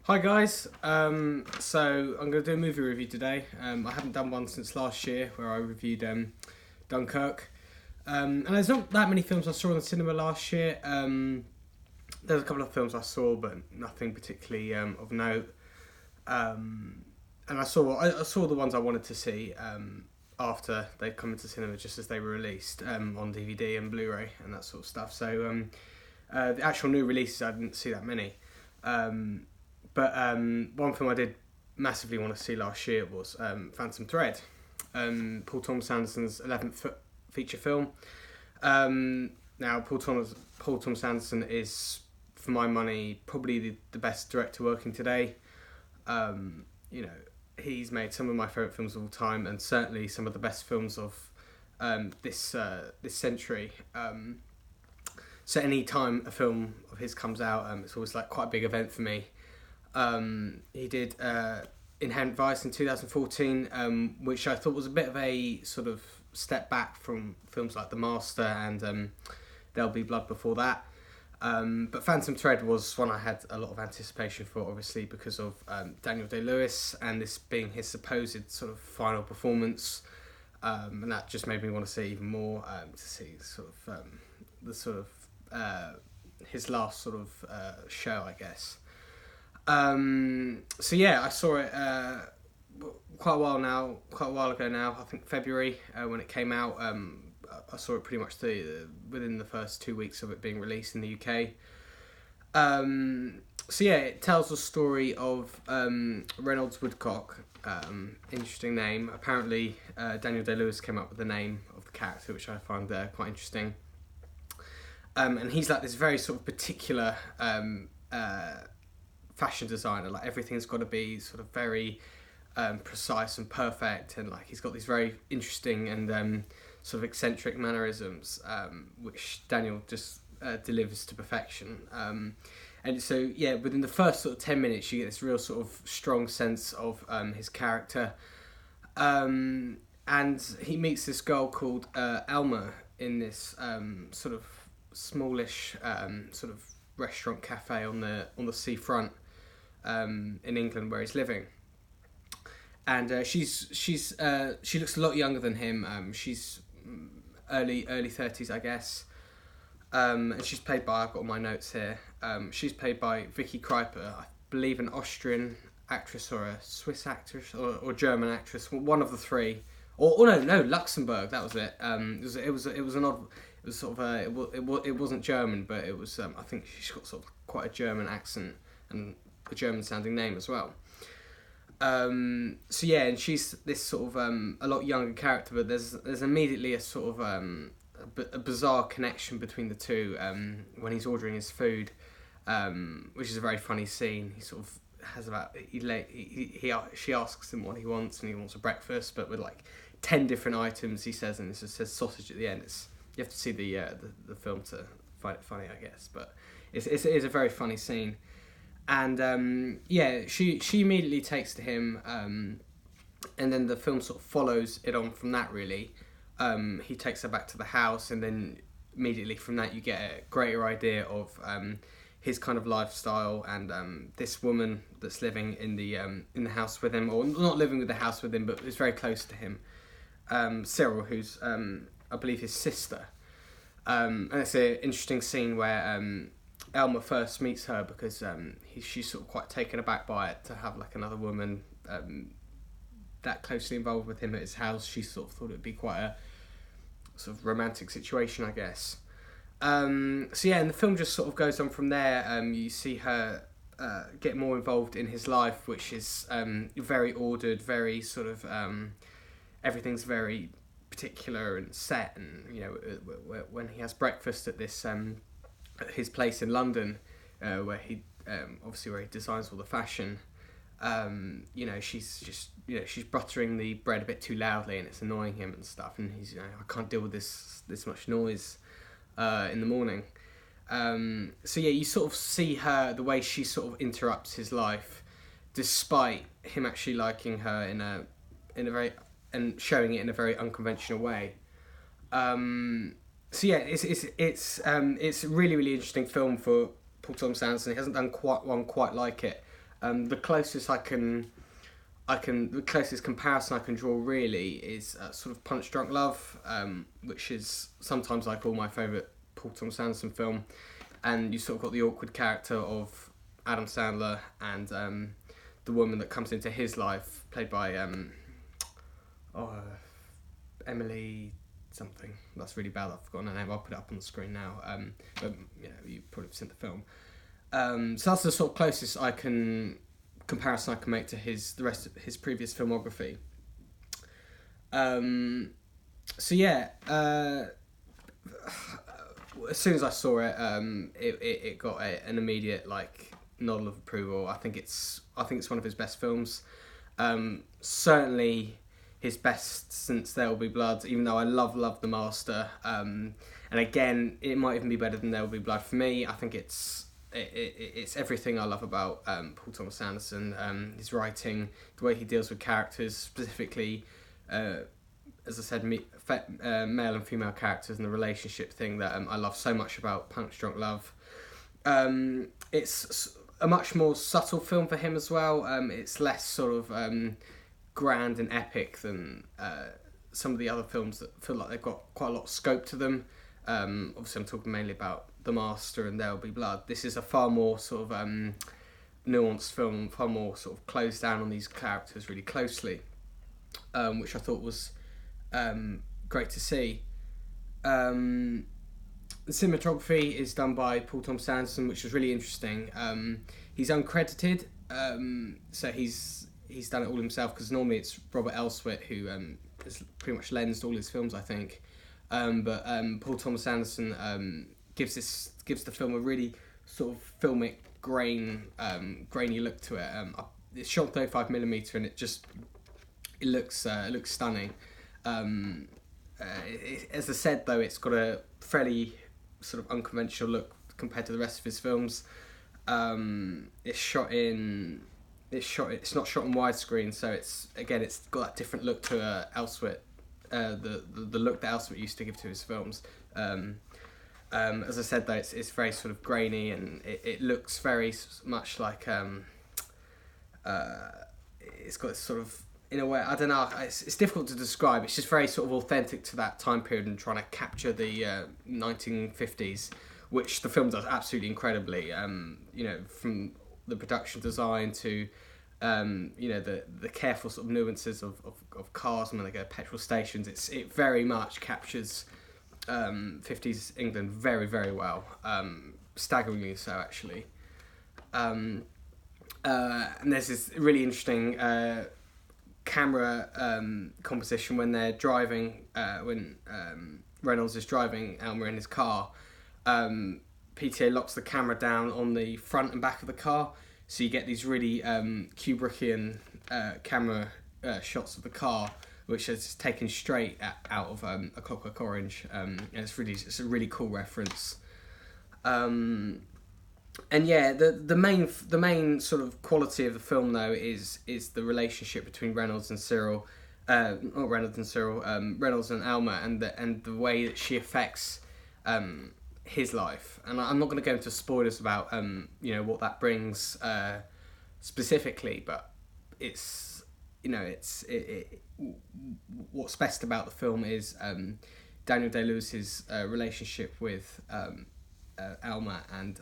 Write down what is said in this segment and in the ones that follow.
Hi guys, so I'm going to do a movie review today. I haven't done one since last year where I reviewed Dunkirk. And there's not that many films I saw in the cinema last year. There's a couple of films I saw, but nothing particularly of note. And I saw the ones I wanted to see after they'd come into cinema, just as they were released on DVD and Blu-ray and that sort of stuff. So the actual new releases, I didn't see that many. But one film I did massively want to see last year was Phantom Thread, Paul Thomas Anderson's 11th feature film. Now, Paul Thomas Anderson is, for my money, probably the best director working today. He's made some of my favourite films of all time, and certainly some of the best films of this century. So any time a film of his comes out, it's always like quite a big event for me. He did Inherent Vice in 2014, which I thought was a bit of a sort of step back from films like The Master and There'll Be Blood before that. But Phantom Thread was one I had a lot of anticipation for, obviously, because of Daniel Day-Lewis and this being his supposed sort of final performance. And that just made me want to see even more, to see his last sort of show, I guess. So yeah, I saw it quite a while ago now. I think February when it came out. I saw it pretty much within the first 2 weeks of it being released in the UK. So yeah, it tells the story of Reynolds Woodcock. Interesting name. Apparently, Daniel Day-Lewis came up with the name of the character, which I find quite interesting. And he's like this very sort of particular fashion designer. Like everything's got to be sort of very precise and perfect, and like he's got these very interesting and sort of eccentric mannerisms, which Daniel just delivers to perfection. And so yeah, within the first sort of 10 minutes, you get this real sort of strong sense of his character, and he meets this girl called Elma in this sort of smallish sort of restaurant cafe on the seafront in England where he's living, and she looks a lot younger than him. She's early 30s, I guess, and she's played by, I've got all my notes here. She's played by Vicky Krieps, I believe an Austrian actress or a Swiss actress or German actress, one of the three. Or no, Luxembourg. That was it. It was an odd. It was sort of it wasn't German, but it was. I think she's got sort of quite a German accent and a German sounding name as well. So yeah, and she's this sort of a lot younger character, but there's immediately a sort of a bizarre connection between the two when he's ordering his food, which is a very funny scene. He sort of has about she asks him what he wants, and he wants a breakfast, but with like 10 different items, he says, and it just says sausage at the end. You have to see the film to find it funny, I guess, but it is a very funny scene. And yeah, she immediately takes to him, and then the film sort of follows it on from that, really. He takes her back to the house, and then immediately from that you get a greater idea of his kind of lifestyle, and this woman that's living in the house with him, or not living with the house with him, but is very close to him, Cyril, who's I believe his sister. And it's an interesting scene where Elma first meets her because she's sort of quite taken aback by it, to have like another woman that closely involved with him at his house. She sort of thought it would be quite a sort of romantic situation, I guess. So yeah, and the film just sort of goes on from there. You see her get more involved in his life, which is very ordered, very sort of everything's very particular and set. And you know, when he has breakfast at this at his place in London, where he obviously where he designs all the fashion. She's buttering the bread a bit too loudly, and it's annoying him and stuff. And he's, I can't deal with this much noise in the morning. So yeah, you sort of see her, the way she sort of interrupts his life, despite him actually liking her in a very, and showing it in a very unconventional way. So yeah, it's a really, really interesting film for Paul Thomas Anderson. He hasn't done one quite like it. The closest the closest comparison I can draw really is sort of Punch Drunk Love, which is sometimes I call my favourite Paul Thomas Anderson film, and you sort of got the awkward character of Adam Sandler and the woman that comes into his life, played by Emily something. That's really bad. I've forgotten her name. I'll put it up on the screen now. But you probably have seen the film. So that's the sort of closest comparison I can make to the rest of his previous filmography. So yeah, as soon as I saw it, it got an immediate nod of approval. I think it's one of his best films. Certainly his best since There Will Be Blood, even though I love The Master. And again, it might even be better than There Will Be Blood for me. I think it's everything I love about Paul Thomas Anderson. His writing, the way he deals with characters, specifically, as I said, male and female characters, and the relationship thing that I love so much about Punch Drunk Love. It's a much more subtle film for him as well. It's less sort of grand and epic than some of the other films that feel like they've got quite a lot of scope to them. Obviously I'm talking mainly about The Master and There Will Be Blood. This is a far more sort of nuanced film, far more sort of closed down on these characters really closely, which I thought was great to see. The cinematography is done by Paul Thomas Anderson, which was really interesting. He's uncredited, so he's done it all himself, because normally it's Robert Elswit who has pretty much lensed all his films, I think. But Paul Thomas Anderson gives the film a really sort of filmic grainy look to it. It's shot 35mm and it looks stunning. As I said though, it's got a fairly sort of unconventional look compared to the rest of his films. It's not shot on widescreen, so it's got that different look to Elswit, the look that Elswit used to give to his films. As I said though, it's very sort of grainy, and it looks very much like it's got this sort of, in a way, I don't know, it's difficult to describe. It's just very sort of authentic to that time period and trying to capture the 1950s, which the film does absolutely incredibly. From the production design to the careful sort of nuances of cars when they go to petrol stations. It very much captures 50s England very, very well, staggeringly so actually. And there's this really interesting camera composition when they're driving, when Reynolds is driving Elmer in his car. PTA locks the camera down on the front and back of the car, so you get these really Kubrickian camera shots of the car, which is taken straight out of A Clockwork Orange, and it's a really cool reference. And yeah, the main sort of quality of the film though is the relationship between Reynolds and Cyril, Reynolds and Alma, and the way that she affects his life. And I'm not going to go into spoilers about what that brings specifically, but what's best about the film is Daniel Day-Lewis's relationship with Alma, and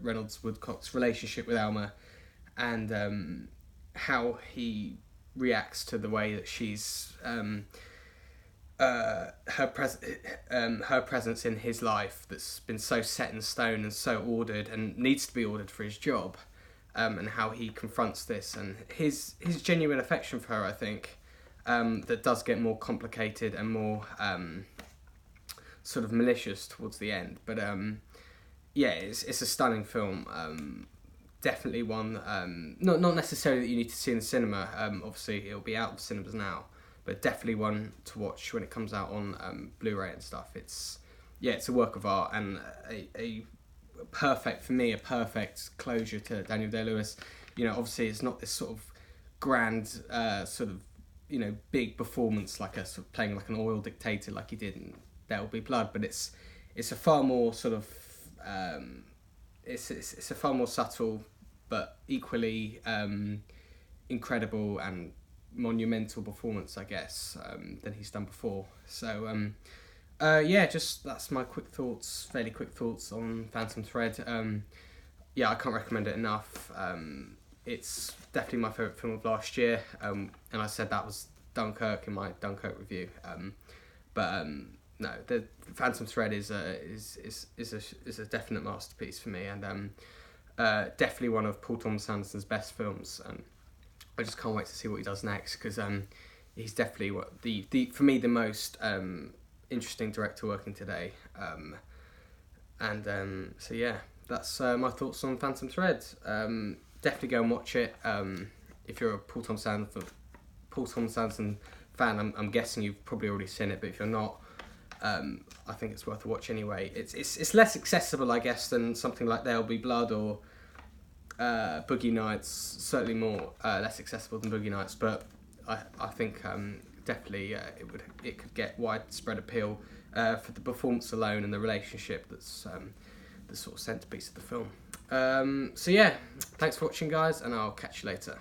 Reynolds Woodcock's relationship with Alma, and how he reacts to the way that she's her presence in his life that's been so set in stone and so ordered and needs to be ordered for his job, and how he confronts this, and his genuine affection for her, I think, that does get more complicated and more sort of malicious towards the end. But it's a stunning film. Definitely one, not necessarily that you need to see in the cinema. Obviously it'll be out of cinemas now, but definitely one to watch when it comes out on Blu-ray and stuff. It's a work of art, and a perfect closure to Daniel Day-Lewis. Obviously it's not this sort of grand sort of big performance like a sort of playing like an oil dictator like he did in There Will Be Blood, but it's a far more sort of it's a far more subtle but equally incredible and monumental performance, I guess, than he's done before. So yeah, just that's my fairly quick thoughts on Phantom Thread. Yeah, I can't recommend it enough. It's definitely my favourite film of last year, and I said that was Dunkirk in my Dunkirk review. But no, the Phantom Thread is a definite masterpiece for me, and definitely one of Paul Thomas Anderson's best films. I just can't wait to see what he does next, because he's definitely for me the most interesting director working today. So yeah, that's my thoughts on Phantom Thread. Definitely go and watch it. If you're a Paul Thomas Anderson fan, I'm guessing you've probably already seen it, but if you're not, I think it's worth a watch anyway. It's less accessible, I guess, than something like There'll Be Blood or Boogie Nights. Certainly more less accessible than Boogie Nights, but I think definitely it could get widespread appeal for the performance alone and the relationship that's the sort of centerpiece of the film. So yeah, thanks for watching, guys, and I'll catch you later.